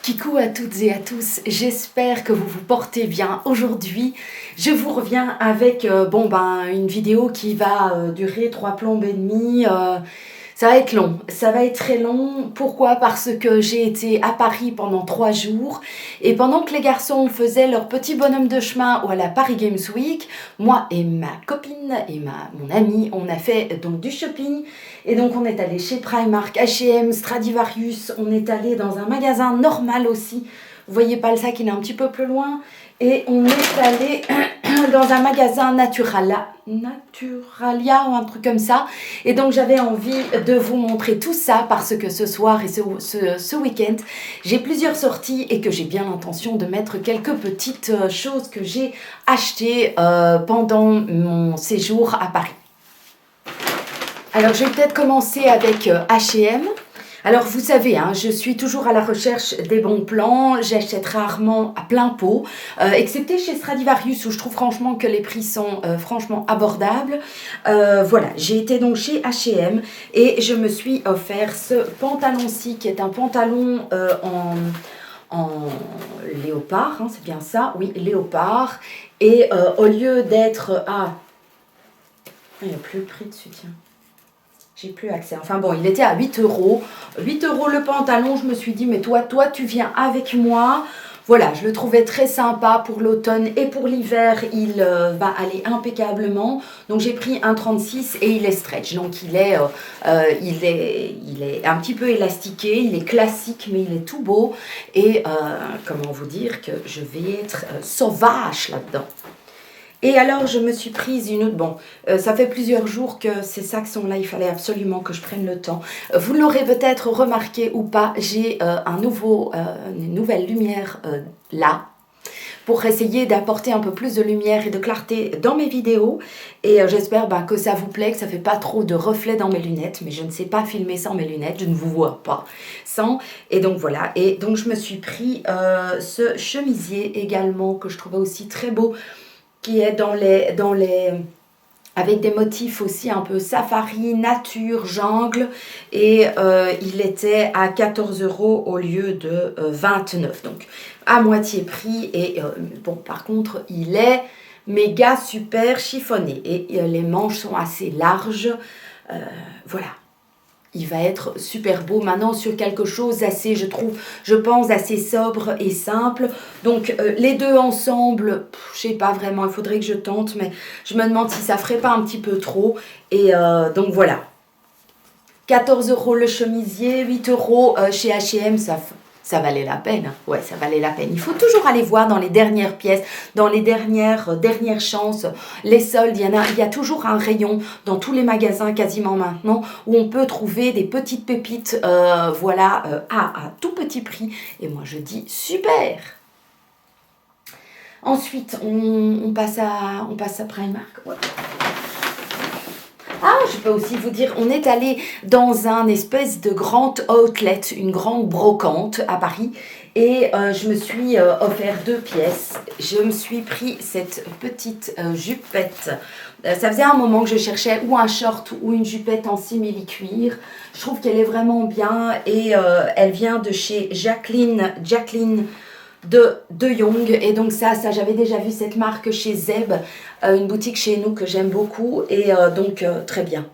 Kikou à toutes et à tous, j'espère que vous vous portez bien. Aujourd'hui, je vous reviens avec une vidéo qui va durer 3 plombes et demi. Ça va être long, ça va être très long. Pourquoi? Parce que j'ai été à Paris pendant 3 jours et pendant que les garçons faisaient leur petit bonhomme de chemin à la Paris Games Week, moi et ma copine et mon amie, on a fait donc du shopping et donc on est allé chez Primark, H&M, Stradivarius, on est allé dans un magasin normal aussi. Vous voyez pas le sac, il est un petit peu plus loin. Et on est allé dans un magasin Naturalia ou un truc comme ça. Et donc j'avais envie de vous montrer tout ça parce que ce soir et ce week-end, j'ai plusieurs sorties et que j'ai bien l'intention de mettre quelques petites choses que j'ai achetées pendant mon séjour à Paris. Alors je vais peut-être commencer avec H&M. Alors vous savez, je suis toujours à la recherche des bons plans, j'achète rarement à plein pot, excepté chez Stradivarius où je trouve franchement que les prix sont franchement abordables. Voilà, j'ai été donc chez H&M et je me suis offert ce pantalon-ci qui est un pantalon en léopard, c'est bien ça, oui, léopard. Et au lieu d'être à... Il n'y a plus le prix dessus, tiens. J'ai plus accès. Enfin bon, il était à 8 €. 8 € le pantalon. Je me suis dit, mais toi, tu viens avec moi. Voilà, je le trouvais très sympa pour l'automne et pour l'hiver. Il va aller impeccablement. Donc j'ai pris un 36 et il est stretch. Donc il est un petit peu élastiqué. Il est classique, mais il est tout beau. Et comment vous dire que je vais être sauvage là-dedans. Et alors, je me suis prise une autre... Bon, ça fait plusieurs jours que ces sacs sont là. Il fallait absolument que je prenne le temps. Vous l'aurez peut-être remarqué ou pas, j'ai une nouvelle lumière là pour essayer d'apporter un peu plus de lumière et de clarté dans mes vidéos. Et j'espère que ça vous plaît, que ça ne fait pas trop de reflets dans mes lunettes. Mais je ne sais pas filmer sans mes lunettes, je ne vous vois pas sans. Et donc voilà, et donc je me suis pris ce chemisier également que je trouvais aussi très beau, qui est avec des motifs aussi un peu safari, nature, jungle. Et il était à 14 € au lieu de 29. Donc à moitié prix. Et bon, par contre, il est méga super chiffonné. Et les manches sont assez larges. Voilà. Il va être super beau maintenant sur quelque chose assez, je pense, assez sobre et simple. Donc, les deux ensemble, je sais pas vraiment, il faudrait que je tente, mais je me demande si ça ferait pas un petit peu trop. Et donc, voilà. 14 € le chemisier, 8 € chez H&M, ça valait la peine. Ouais, ça valait la peine. Il faut toujours aller voir dans les dernières pièces, dans les dernières chances, les soldes. Il y a toujours un rayon dans tous les magasins quasiment maintenant où on peut trouver des petites pépites, à tout petit prix. Et moi, je dis super. Ensuite, on passe à Primark. Ouais. Ah, je peux aussi vous dire, on est allé dans un espèce de grand outlet, une grande brocante à Paris. Et je me suis offert 2 pièces. Je me suis pris cette petite jupette. Ça faisait un moment que je cherchais ou un short ou une jupette en simili-cuir. Je trouve qu'elle est vraiment bien. Et elle vient de chez Jacqueline de Jong. Et donc ça j'avais déjà vu cette marque chez Zeb, une boutique chez nous que j'aime beaucoup. Et donc très bien,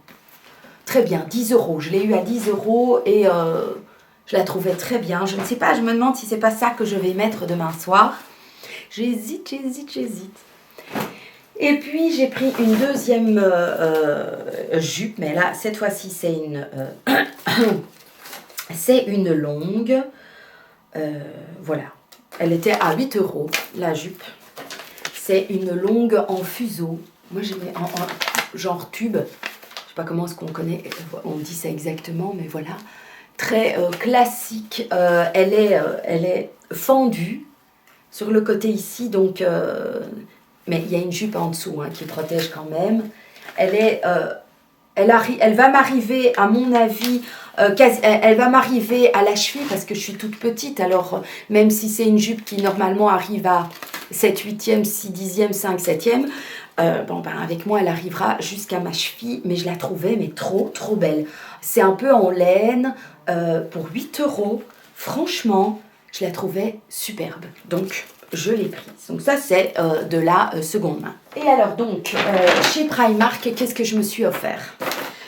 10 €, je l'ai eu à 10 € et je la trouvais très bien. Je ne sais pas, je me demande si c'est pas ça que je vais mettre demain soir. J'hésite. Et puis j'ai pris une deuxième jupe, mais là cette fois-ci c'est une longue, voilà. Elle était à 8 € la jupe. C'est une longue en fuseau. Moi j'ai mis en genre tube. Je sais pas comment est-ce qu'on connaît, on dit ça exactement, mais voilà. Très classique. Elle est fendue sur le côté ici, donc mais il y a une jupe en dessous qui protège quand même. Elle va m'arriver, à mon avis, elle va m'arriver à la cheville parce que je suis toute petite. Alors, même si c'est une jupe qui normalement arrive à 7, 8e, 6, 10e, 5, 7e, avec moi, elle arrivera jusqu'à ma cheville. Mais je la trouvais trop belle. C'est un peu en laine pour 8 €. Franchement, Je la trouvais superbe. Donc, je l'ai prise. Donc ça, c'est de la seconde main. Et alors donc, chez Primark, qu'est-ce que je me suis offert?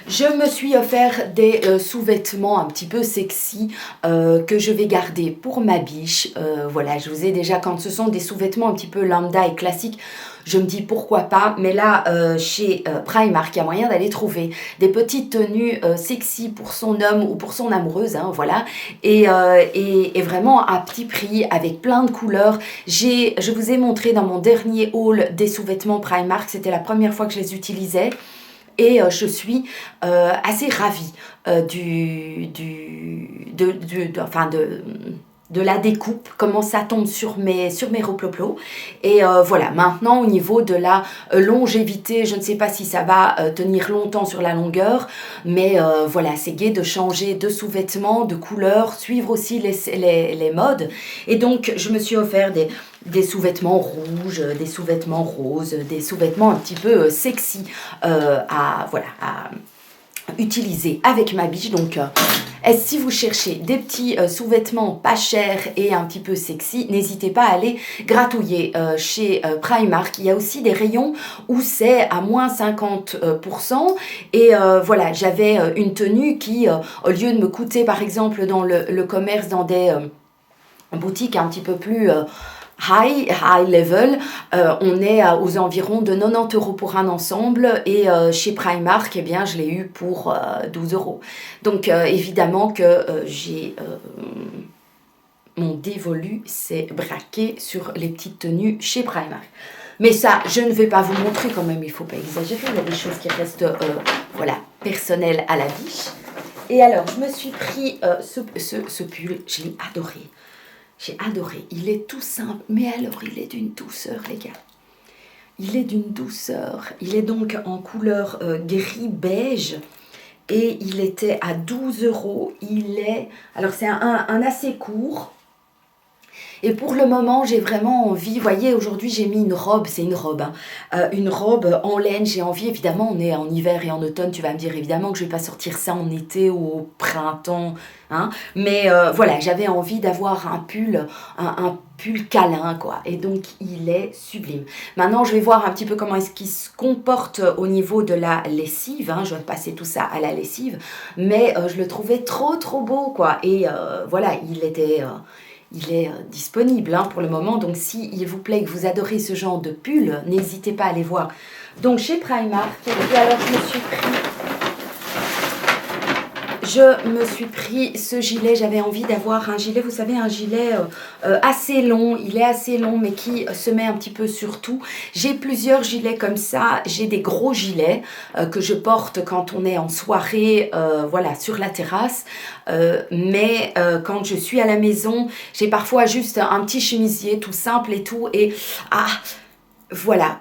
Je me suis offert des sous-vêtements un petit peu sexy que je vais garder pour ma biche. Voilà, je vous ai déjà, quand ce sont des sous-vêtements un petit peu lambda et classiques, je me dis pourquoi pas. Mais là, chez Primark, il y a moyen d'aller trouver des petites tenues sexy pour son homme ou pour son amoureuse, hein, voilà. Et vraiment à petit prix, avec plein de couleurs. Je vous ai montré dans mon dernier haul des sous-vêtements Primark, c'était la première fois que je les utilisais. Et je suis assez ravie de la découpe, comment ça tombe sur mes roploplos. Et voilà, maintenant au niveau de la longévité, je ne sais pas si ça va tenir longtemps sur la longueur, mais voilà, c'est gai de changer de sous-vêtements, de couleurs, suivre aussi les modes. Et donc, je me suis offert des sous-vêtements rouges, des sous-vêtements roses, des sous-vêtements un petit peu sexy à utiliser avec ma biche. Donc, si vous cherchez des petits sous-vêtements pas chers et un petit peu sexy, n'hésitez pas à aller gratouiller chez Primark. Il y a aussi des rayons où c'est à moins 50%. Et voilà, j'avais une tenue qui, au lieu de me coûter, par exemple, dans le commerce, dans des boutiques un petit peu plus high level, on est aux environs de 90 € pour un ensemble, et chez Primark, eh bien, je l'ai eu pour 12 €. Donc évidemment que j'ai mon dévolu s'est braqué sur les petites tenues chez Primark. Mais ça, je ne vais pas vous montrer quand même, il ne faut pas exagérer, il y a des choses qui restent voilà, personnelles à la biche. Et alors, je me suis pris ce pull, je l'ai adoré. J'ai adoré. Il est tout simple, mais alors il est d'une douceur, les gars. Il est d'une douceur. Il est donc en couleur gris-beige et il était à 12 €. Il est... Alors, c'est un assez court. Et pour le moment, j'ai vraiment envie, vous voyez, aujourd'hui j'ai mis une robe, c'est une robe, hein, une robe en laine. J'ai envie, évidemment, on est en hiver et en automne, tu vas me dire évidemment que je ne vais pas sortir ça en été ou au printemps, hein, mais voilà, j'avais envie d'avoir un pull, un pull câlin, quoi, et donc il est sublime. Maintenant, je vais voir un petit peu comment est-ce qu'il se comporte au niveau de la lessive, hein. Je vais passer tout ça à la lessive, mais je le trouvais trop beau, quoi, et voilà, il est disponible, hein, pour le moment. Donc, s'il vous plaît, que vous adorez ce genre de pull, n'hésitez pas à aller voir. Donc, chez Primark, et alors je me suis pris ce gilet. J'avais envie d'avoir un gilet, vous savez, un gilet assez long. Il est assez long, mais qui se met un petit peu sur tout. J'ai plusieurs gilets comme ça. J'ai des gros gilets que je porte quand on est en soirée, voilà, sur la terrasse. Mais quand je suis à la maison, j'ai parfois juste un petit chemisier tout simple et tout. Et voilà,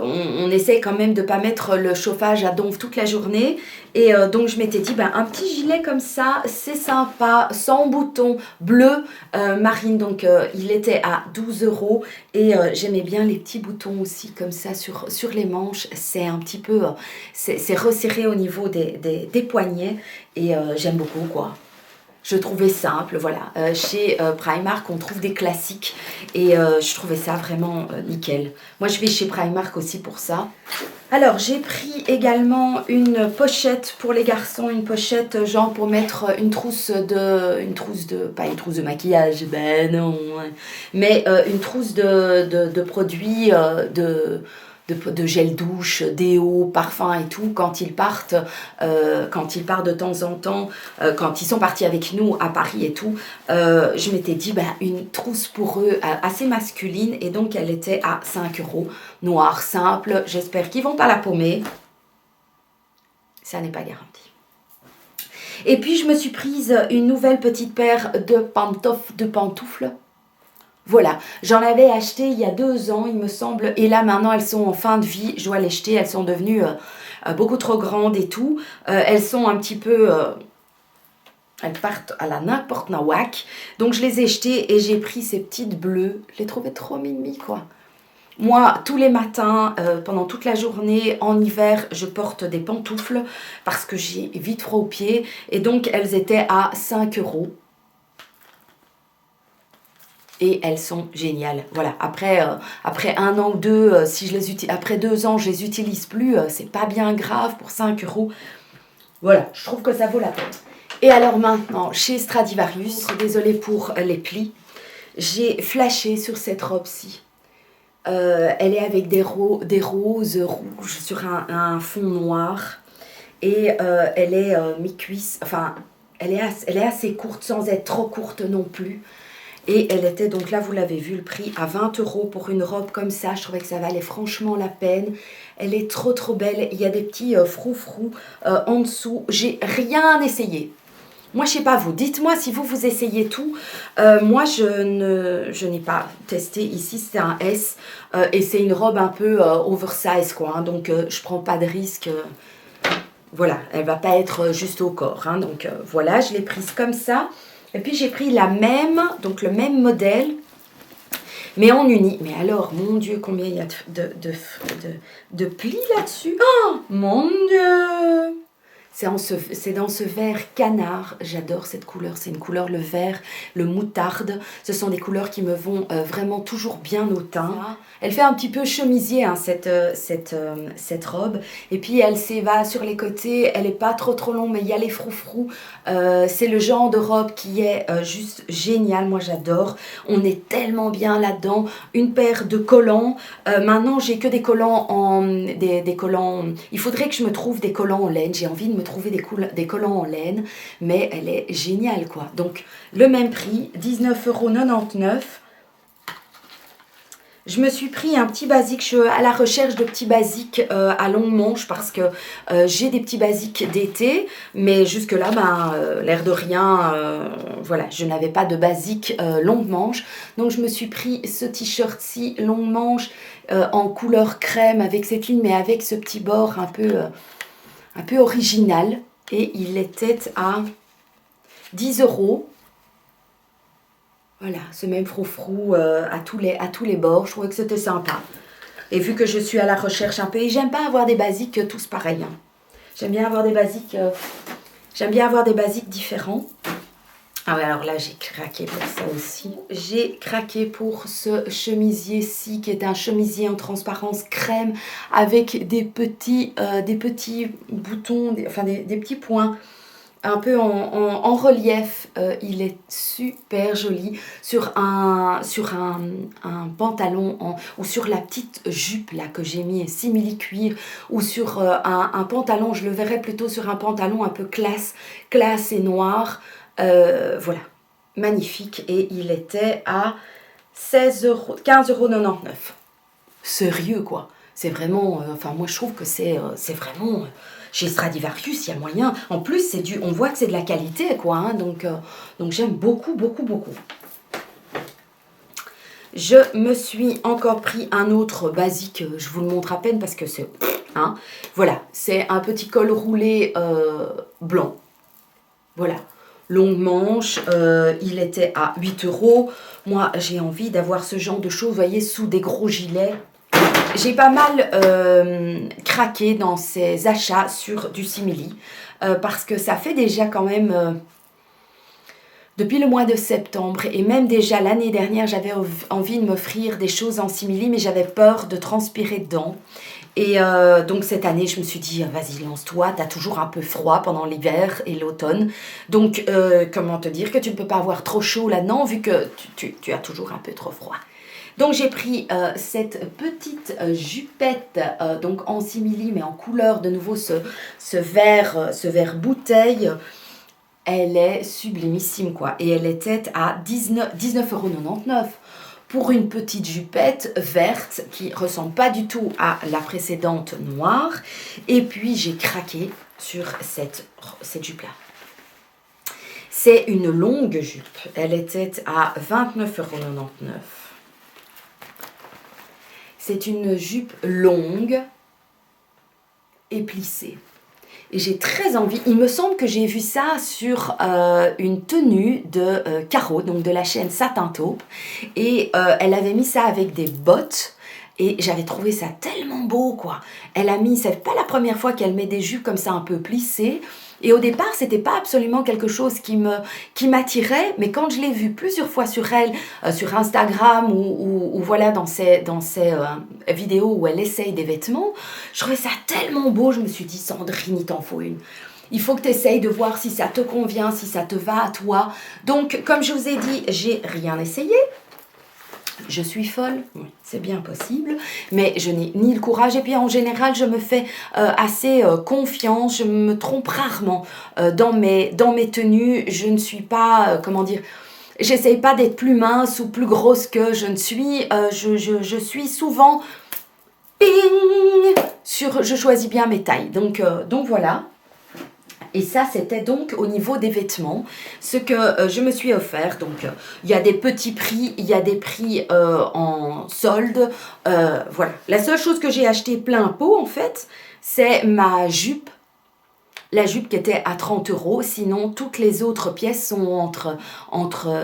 on essaie quand même de ne pas mettre le chauffage à donf toute la journée. Et donc je m'étais dit, un petit gilet comme ça, c'est sympa, sans bouton, bleu marine. Donc il était à 12 €. Et j'aimais bien les petits boutons aussi comme ça sur les manches. C'est un petit peu, c'est resserré au niveau des poignets. Et j'aime beaucoup, quoi. Je trouvais simple, voilà. Chez Primark, on trouve des classiques et je trouvais ça vraiment nickel. Moi, je vais chez Primark aussi pour ça. Alors, j'ai pris également une pochette pour les garçons, une pochette genre pour mettre pas une trousse de maquillage, ben non, mais une trousse de produits de gel douche, déo, parfum et tout, quand ils partent de temps en temps, quand ils sont partis avec nous à Paris et tout, je m'étais dit, une trousse pour eux assez masculine, et donc elle était à 5 €, noir, simple. J'espère qu'ils vont pas la paumer. Ça n'est pas garanti. Et puis je me suis prise une nouvelle petite paire de pantoufles. Voilà, j'en avais acheté il y a 2 ans, il me semble, et là maintenant elles sont en fin de vie, je dois les jeter, elles sont devenues beaucoup trop grandes et tout. Elles sont un petit peu, elles partent à la n'importe nawak, donc je les ai jetées et j'ai pris ces petites bleues, je les trouvais trop mimi, quoi. Moi, tous les matins, pendant toute la journée, en hiver, je porte des pantoufles parce que j'ai vite froid aux pieds, et donc elles étaient à 5 €. et elles sont géniales. Voilà, après 1 an ou 2, si je les utilise, après 2 ans, je les utilise plus, c'est pas bien grave pour 5 euros. Voilà, je trouve que ça vaut la peine. Et alors maintenant, chez Stradivarius, désolée pour les plis, j'ai flashé sur cette robe-ci. Elle est avec des roses rouges sur un fond noir. Et elle est mi-cuisse, enfin, elle est assez courte sans être trop courte non plus. Et elle était, donc là vous l'avez vu, le prix à 20 euros pour une robe comme ça. Je trouvais que ça valait franchement la peine. Elle est trop trop belle. Il y a des petits froufrous en dessous. J'ai rien essayé. Moi, je sais pas vous. Dites-moi si vous essayez tout. Moi, je n'ai pas testé. Ici, c'est un S. Et c'est une robe un peu oversize, quoi. Hein, donc, je prends pas de risque. Voilà, elle va pas être juste au corps. Hein, donc, voilà, je l'ai prise comme ça. Et puis j'ai pris la même, donc le même modèle, mais en uni. Mais alors, mon Dieu, combien il y a de plis là-dessus. Oh, mon Dieu! C'est dans ce vert canard. J'adore cette couleur. C'est une couleur, le vert, le moutarde. Ce sont des couleurs qui me vont vraiment toujours bien au teint. Elle fait un petit peu chemisier, hein, cette robe. Et puis, elle s'évade sur les côtés. Elle n'est pas trop longue, mais il y a les froufrous. C'est le genre de robe qui est juste génial. Moi, j'adore. On est tellement bien là-dedans. Une paire de collants. Maintenant, j'ai que des collants des collants. Il faudrait que je me trouve des collants en laine. J'ai envie de me trouver des collants en laine, mais elle est géniale, quoi. Donc, le même prix, 19,99 €. Je me suis pris un petit basique. Je suis à la recherche de petits basiques à longue manche parce que j'ai des petits basiques d'été, mais jusque-là, l'air de rien, voilà, je n'avais pas de basique longue manche. Donc, je me suis pris ce t-shirt-ci longue manche en couleur crème avec cette ligne, mais avec ce petit bord un peu original. Et il était à 10 €. Voilà, ce même froufrou à tous les bords. Je trouvais que c'était sympa. Et vu que je suis à la recherche un peu, et j'aime pas avoir des basiques tous pareils. Hein. J'aime bien avoir des basiques différents. Ah ouais, alors là, j'ai craqué pour ça aussi. J'ai craqué pour ce chemisier-ci, qui est un chemisier en transparence crème, avec des petits boutons, des petits points, un peu en relief. Il est super joli sur un pantalon ou sur la petite jupe là que j'ai mis simili cuir, ou sur un pantalon. Je le verrais plutôt sur un pantalon un peu classe et noir. Voilà, magnifique. Et il était à 15,99 €. Sérieux, quoi. C'est vraiment, enfin moi je trouve que c'est vraiment, chez Stradivarius, il y a moyen. En plus, on voit que c'est de la qualité, quoi. Hein, donc j'aime beaucoup. Je me suis encore pris un autre basique, je vous le montre à peine parce que c'est, hein, voilà, c'est un petit col roulé blanc. Voilà. Longue manche, il était à 8 €. Moi, j'ai envie d'avoir ce genre de choses, vous voyez, sous des gros gilets. J'ai pas mal craqué dans ces achats sur du simili, parce que ça fait déjà quand même, depuis le mois de septembre, et même déjà l'année dernière, j'avais envie de m'offrir des choses en simili, mais j'avais peur de transpirer dedans. Et donc cette année, je me suis dit, vas-y, lance-toi, t'as toujours un peu froid pendant l'hiver et l'automne. Donc, comment te dire que tu ne peux pas avoir trop chaud là-dedans, vu que tu as toujours un peu trop froid. Donc j'ai pris cette petite jupette, donc en simili, mais en couleur, de nouveau ce vert bouteille. Elle est sublimissime, quoi. Et elle était à 19,99 € pour une petite jupette verte qui ressemble pas du tout à la précédente noire. Et puis j'ai craqué sur cette jupe-là. C'est une longue jupe. Elle était à 29,99 €. C'est une jupe longue et plissée. Et j'ai très envie, il me semble que j'ai vu ça sur une tenue de Caro, donc de la chaîne Satin Taupe. Et elle avait mis ça avec des bottes. Et j'avais trouvé ça tellement beau, quoi. Elle a mis, c'est pas la première fois qu'elle met des jupes comme ça un peu plissées. Et au départ, c'était pas absolument quelque chose qui m'attirait, mais quand je l'ai vu plusieurs fois sur elle, sur Instagram ou voilà dans ses vidéos où elle essaye des vêtements, je trouvais ça tellement beau. Je me suis dit, Sandrine, il t'en faut une. Il faut que tu essayes de voir si ça te convient, si ça te va à toi. Donc, comme je vous ai dit, j'ai rien essayé. Je suis folle, oui, c'est bien possible, mais je n'ai ni le courage. Et puis en général, je me fais assez confiance, je me trompe rarement dans mes tenues. Je ne suis pas, comment dire, j'essaye pas d'être plus mince ou plus grosse que je ne suis. Je suis souvent, ping, je choisis bien mes tailles. Donc voilà. Et ça, c'était donc au niveau des vêtements, ce que je me suis offert. Donc, il y a des petits prix, il y a des prix en solde. Voilà. La seule chose que j'ai acheté plein pot, en fait, c'est ma jupe. La jupe qui était à 30 €. Sinon, toutes les autres pièces sont entre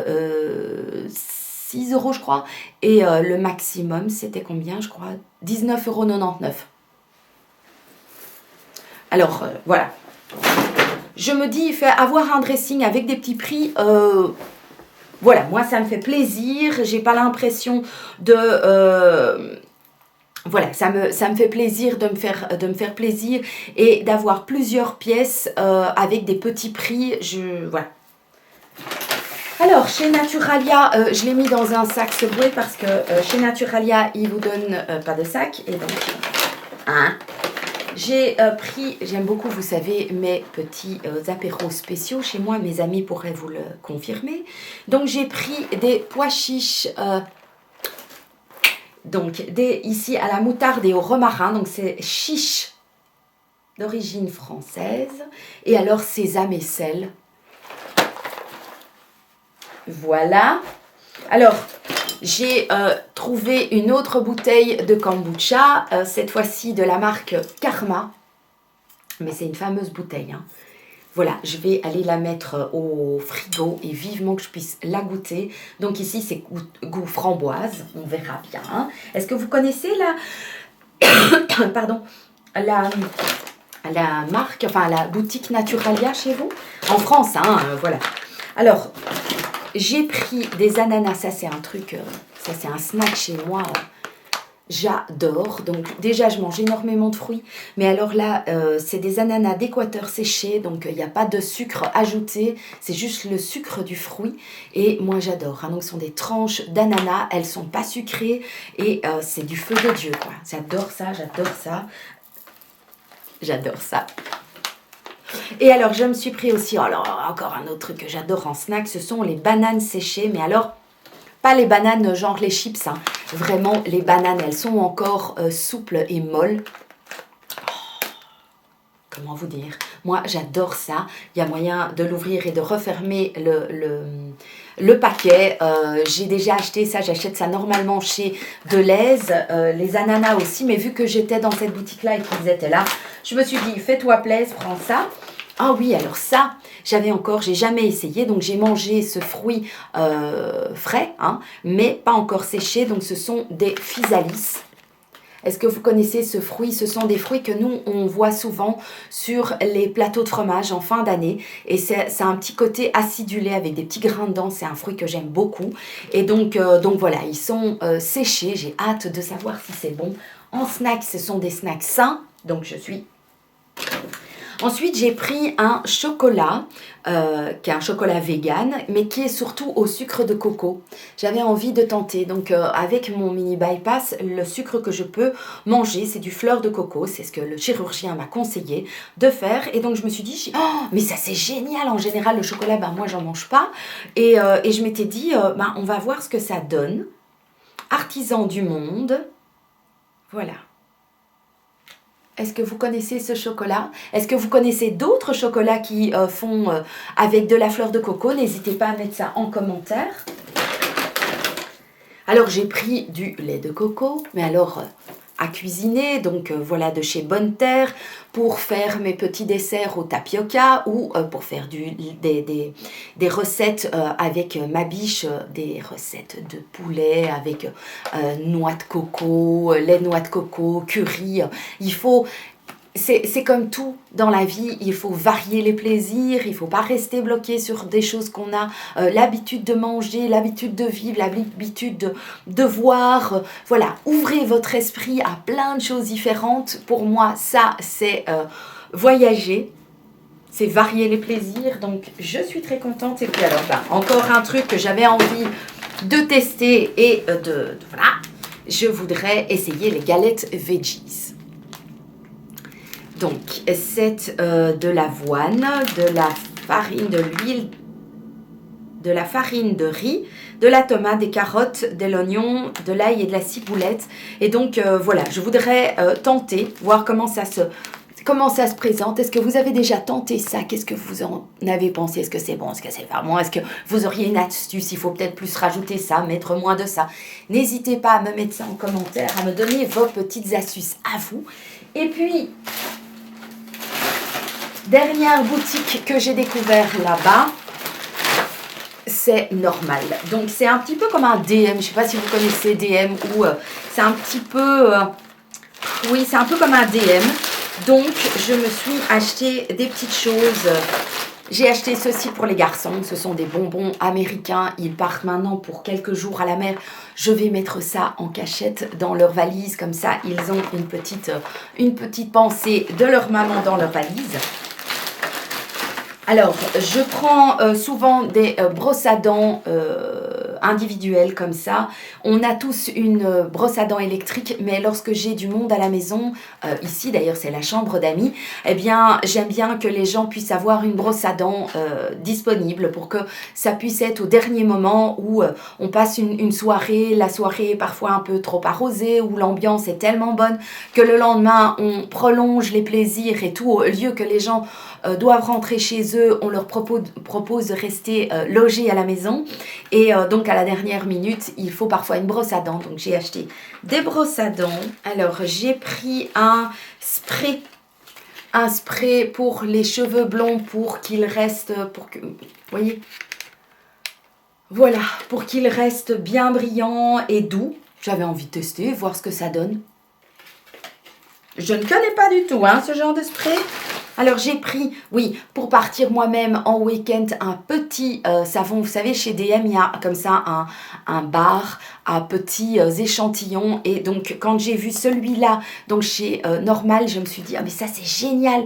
6 €, je crois. Et le maximum, c'était combien, je crois 19,99 €. Alors, voilà. Je me dis, avoir un dressing avec des petits prix, voilà, moi ça me fait plaisir, j'ai pas l'impression de... voilà, ça me fait plaisir de me faire plaisir et d'avoir plusieurs pièces avec des petits prix, voilà. Alors, chez Naturalia, je l'ai mis dans un sac Subway parce que chez Naturalia, ils vous donnent pas de sac, et donc, j'ai pris, j'aime beaucoup, vous savez, mes petits apéros spéciaux. Chez moi, mes amis pourraient vous le confirmer. Donc, j'ai pris des pois chiches, donc ici à la moutarde et au romarin. Donc, c'est chiches d'origine française. Et alors, sésame et sel. Voilà. Alors, j'ai trouvé une autre bouteille de kombucha, cette fois-ci de la marque Karma, mais c'est une fameuse bouteille. Hein. Voilà, je vais aller la mettre au frigo et vivement que je puisse la goûter. Donc ici, c'est goût framboise, on verra bien. Hein. Est-ce que vous connaissez pardon, la marque, enfin la boutique Naturalia chez vous? En France, hein, voilà. Alors... j'ai pris des ananas, ça c'est un truc, ça c'est un snack chez moi, j'adore. Donc déjà je mange énormément de fruits, mais alors là c'est des ananas d'Équateur séchés, donc il n'y a pas de sucre ajouté, c'est juste le sucre du fruit et moi j'adore. Hein. Donc ce sont des tranches d'ananas, elles sont pas sucrées et c'est du feu de Dieu, quoi. J'adore ça, j'adore ça, j'adore ça. Et alors, je me suis pris aussi, alors encore un autre truc que j'adore en snack, ce sont les bananes séchées. Mais alors, pas les bananes genre les chips, hein. Vraiment, les bananes, elles sont encore souples et molles. Oh, comment vous dire? Moi, j'adore ça. Il y a moyen de l'ouvrir et de refermer le paquet. J'ai déjà acheté ça, j'achète ça normalement chez Deleuze. Les ananas aussi, mais vu que j'étais dans cette boutique-là et qu'ils étaient là, je me suis dit, fais-toi plaisir, prends ça. Ah oui, alors ça, j'ai jamais essayé, donc j'ai mangé ce fruit frais, hein, mais pas encore séché, donc ce sont des physalis. Est-ce que vous connaissez ce fruit? Ce sont des fruits que nous, on voit souvent sur les plateaux de fromage en fin d'année. Et c'est un petit côté acidulé avec des petits grains dedans. C'est un fruit que j'aime beaucoup. Et donc voilà, ils sont séchés. J'ai hâte de savoir si c'est bon. En snack, ce sont des snacks sains. Donc je suis... Ensuite, j'ai pris un chocolat, qui est un chocolat vegan, mais qui est surtout au sucre de coco. J'avais envie de tenter. Donc, avec mon mini bypass, le sucre que je peux manger, c'est du fleur de coco. C'est ce que le chirurgien m'a conseillé de faire. Et donc, je me suis dit, oh, mais ça, c'est génial. En général, le chocolat, ben, moi, j'en mange pas. Et je m'étais dit, ben, on va voir ce que ça donne. Artisan du monde. Voilà. Est-ce que vous connaissez ce chocolat? Est-ce que vous connaissez d'autres chocolats qui font avec de la fleur de coco? N'hésitez pas à mettre ça en commentaire. Alors, j'ai pris du lait de coco, mais alors, à cuisiner, donc voilà, de chez Bonne Terre, pour faire mes petits desserts au tapioca ou pour faire des recettes avec ma biche, des recettes de poulet avec noix de coco, lait de noix de coco, curry. Il faut... C'est comme tout dans la vie, il faut varier les plaisirs, il ne faut pas rester bloqué sur des choses qu'on a l'habitude de manger, l'habitude de vivre, l'habitude de voir. Voilà, ouvrez votre esprit à plein de choses différentes. Pour moi, ça, c'est voyager, c'est varier les plaisirs. Donc, je suis très contente. Et puis alors, encore un truc que j'avais envie de tester et voilà, je voudrais essayer les galettes veggies. Donc, c'est de l'avoine, de la farine, de l'huile, de la farine de riz, de la tomate, des carottes, de l'oignon, de l'ail et de la ciboulette. Et donc, voilà, je voudrais tenter, voir comment ça se présente. Est-ce que vous avez déjà tenté ça? Qu'est-ce que vous en avez pensé? Est-ce que c'est bon? Est-ce que c'est pas bon? Est-ce que vous auriez une astuce? Il faut peut-être plus rajouter ça, mettre moins de ça. N'hésitez pas à me mettre ça en commentaire, à me donner vos petites astuces à vous. Et puis... dernière boutique que j'ai découvert là-bas, c'est Normal. Donc c'est un petit peu comme un DM, je ne sais pas si vous connaissez DM ou c'est un petit peu, oui c'est un peu comme un DM. Donc je me suis acheté des petites choses. J'ai acheté ceci pour les garçons, ce sont des bonbons américains, ils partent maintenant pour quelques jours à la mer. Je vais mettre ça en cachette dans leur valise, comme ça ils ont une petite pensée de leur maman dans leur valise. Alors, je prends souvent des brosses à dents individuelles comme ça. On a tous une brosse à dents électrique, mais lorsque j'ai du monde à la maison, ici d'ailleurs c'est la chambre d'amis, eh bien j'aime bien que les gens puissent avoir une brosse à dents disponible pour que ça puisse être au dernier moment où on passe une soirée, la soirée est parfois un peu trop arrosée, où l'ambiance est tellement bonne que le lendemain on prolonge les plaisirs et tout, au lieu que les gens doivent rentrer chez eux, on leur propose de rester logés à la maison et donc à la dernière minute il faut parfois une brosse à dents. Donc j'ai acheté des brosses à dents. Alors j'ai pris un spray pour les cheveux blonds pour qu'ils restent, vous voyez, voilà, pour qu'ils restent bien brillants et doux. J'avais envie de tester, voir ce que ça donne. Je ne connais pas du tout ce genre de spray. Alors j'ai pris, oui, pour partir moi-même en week-end, un petit savon. Vous savez, chez DM, il y a comme ça un bar à petits échantillons. Et donc quand j'ai vu celui-là, donc chez Normal, je me suis dit, ah mais ça c'est génial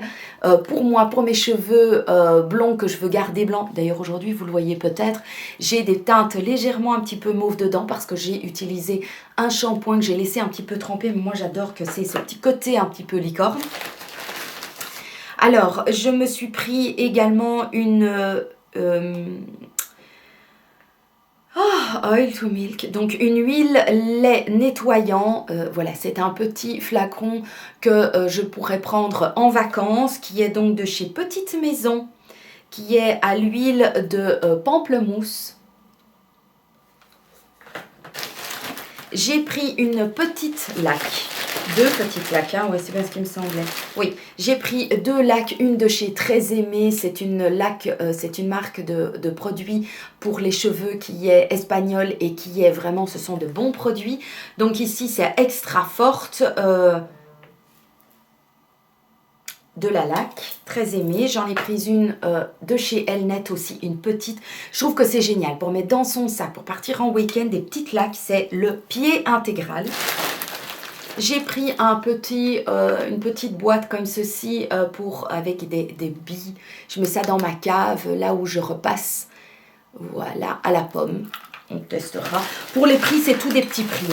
pour moi, pour mes cheveux blonds que je veux garder blancs. D'ailleurs aujourd'hui, vous le voyez peut-être, j'ai des teintes légèrement un petit peu mauve dedans parce que j'ai utilisé un shampoing que j'ai laissé un petit peu tremper. Mais moi j'adore que c'est ce petit côté un petit peu licorne. Alors, je me suis pris également une oil to milk, donc une huile lait nettoyant. Voilà, c'est un petit flacon que je pourrais prendre en vacances, qui est donc de chez Petite Maison, qui est à l'huile de pamplemousse. J'ai pris une petite laque. Deux petites laques, oui, c'est bien ce qui me semblait. Oui, j'ai pris deux laques, une de chez Très Aimé, c'est une laque, c'est une marque de produits pour les cheveux qui est espagnole et qui est vraiment, ce sont de bons produits. Donc ici, c'est extra forte de la laque, Très Aimé. J'en ai pris une de chez Elnet aussi, une petite. Je trouve que c'est génial pour mettre dans son sac, pour partir en week-end, des petites laques, c'est le pied intégral. J'ai pris une petite boîte comme ceci avec des billes. Je mets ça dans ma cave, là où je repasse. Voilà, à la pomme. On testera. Pour les prix, c'est tout des petits prix.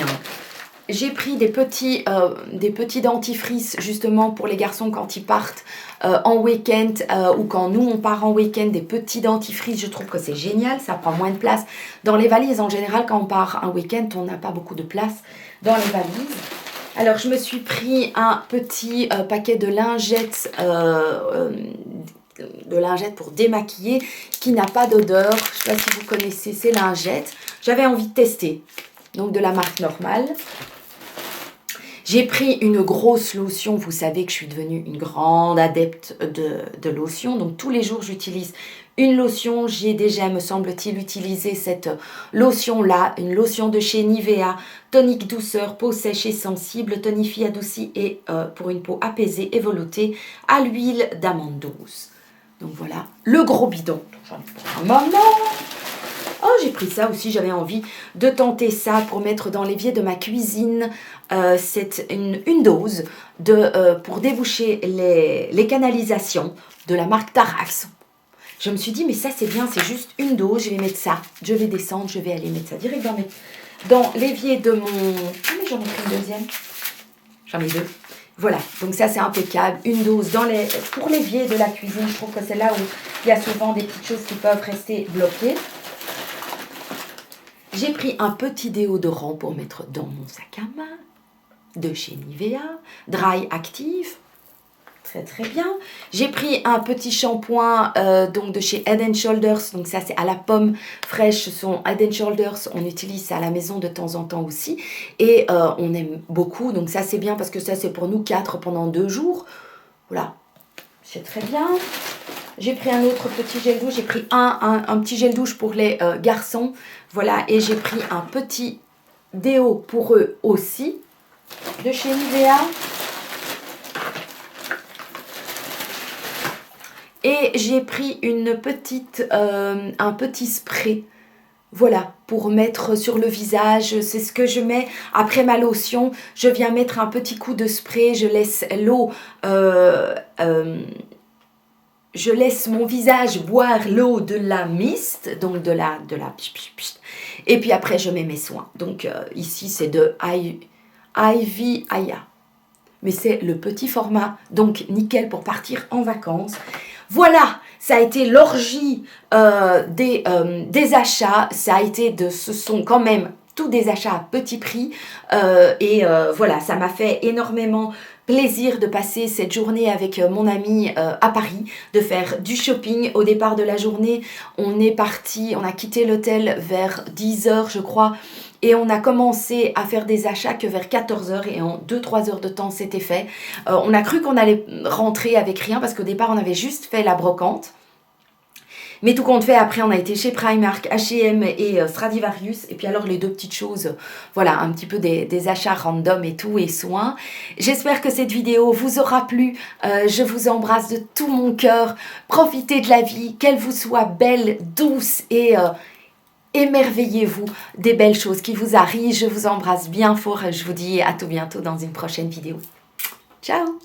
J'ai pris des petits dentifrices justement pour les garçons quand ils partent en week-end ou quand nous on part en week-end, des petits dentifrices. Je trouve que c'est génial, ça prend moins de place dans les valises. En général, quand on part un week-end, on n'a pas beaucoup de place dans les valises. Alors, je me suis pris un petit paquet de lingettes pour démaquiller qui n'a pas d'odeur. Je ne sais pas si vous connaissez ces lingettes. J'avais envie de tester. Donc, de la marque Normal. J'ai pris une grosse lotion. Vous savez que je suis devenue une grande adepte de lotion. Donc tous les jours, j'utilise une lotion. J'ai déjà, me semble-t-il, utilisé cette lotion-là. Une lotion de chez Nivea. Tonique douceur, peau sèche et sensible. Tonifie, adoucie et pour une peau apaisée et veloutée. À l'huile d'amande douce. Donc voilà, le gros bidon. J'en ai pour un moment. Oh, j'ai pris ça aussi, j'avais envie de tenter ça pour mettre dans l'évier de ma cuisine. C'est une dose pour déboucher les canalisations de la marque Tarax. Je me suis dit, mais ça c'est bien, c'est juste une dose, je vais mettre ça. Je vais descendre, je vais aller mettre ça direct dans l'évier de mon... Ah mais j'en ai pris une deuxième. J'en ai deux. Voilà, donc ça c'est impeccable. Une dose pour l'évier de la cuisine. Je trouve que c'est là où il y a souvent des petites choses qui peuvent rester bloquées. J'ai pris un petit déodorant pour mettre dans mon sac à main de chez Nivea, Dry Active, très très bien. J'ai pris un petit shampoing donc de chez Head & Shoulders, donc ça c'est à la pomme fraîche, ce sont Head & Shoulders, on utilise ça à la maison de temps en temps aussi et on aime beaucoup, donc ça c'est bien parce que ça c'est pour nous 4 pendant 2 jours, voilà, c'est très bien. J'ai pris un autre petit gel douche, j'ai pris un petit gel douche pour les garçons, voilà, et j'ai pris un petit déo pour eux aussi, de chez Nivea. Et j'ai pris un petit spray, voilà, pour mettre sur le visage, c'est ce que je mets après ma lotion. Je viens mettre un petit coup de spray, je laisse l'eau... je laisse mon visage boire l'eau de la mist, donc de la et puis après je mets mes soins. Donc ici c'est de Ivy Aya, mais c'est le petit format, donc nickel pour partir en vacances. Voilà, ça a été l'orgie des achats, ce sont quand même tous des achats à petit prix voilà, ça m'a fait énormément plaisir de passer cette journée avec mon ami à Paris, de faire du shopping. Au départ de la journée, on a quitté l'hôtel vers 10h je crois, et on a commencé à faire des achats que vers 14h et en 2-3 heures de temps c'était fait. On a cru qu'on allait rentrer avec rien parce qu'au départ on avait juste fait la brocante. Mais tout compte fait, après on a été chez Primark, H&M et Stradivarius. Et puis alors les deux petites choses, voilà, un petit peu des achats random et tout, et soins. J'espère que cette vidéo vous aura plu. Je vous embrasse de tout mon cœur. Profitez de la vie, qu'elle vous soit belle, douce et... émerveillez-vous des belles choses qui vous arrivent. Je vous embrasse bien fort. Je vous dis à tout bientôt dans une prochaine vidéo. Ciao!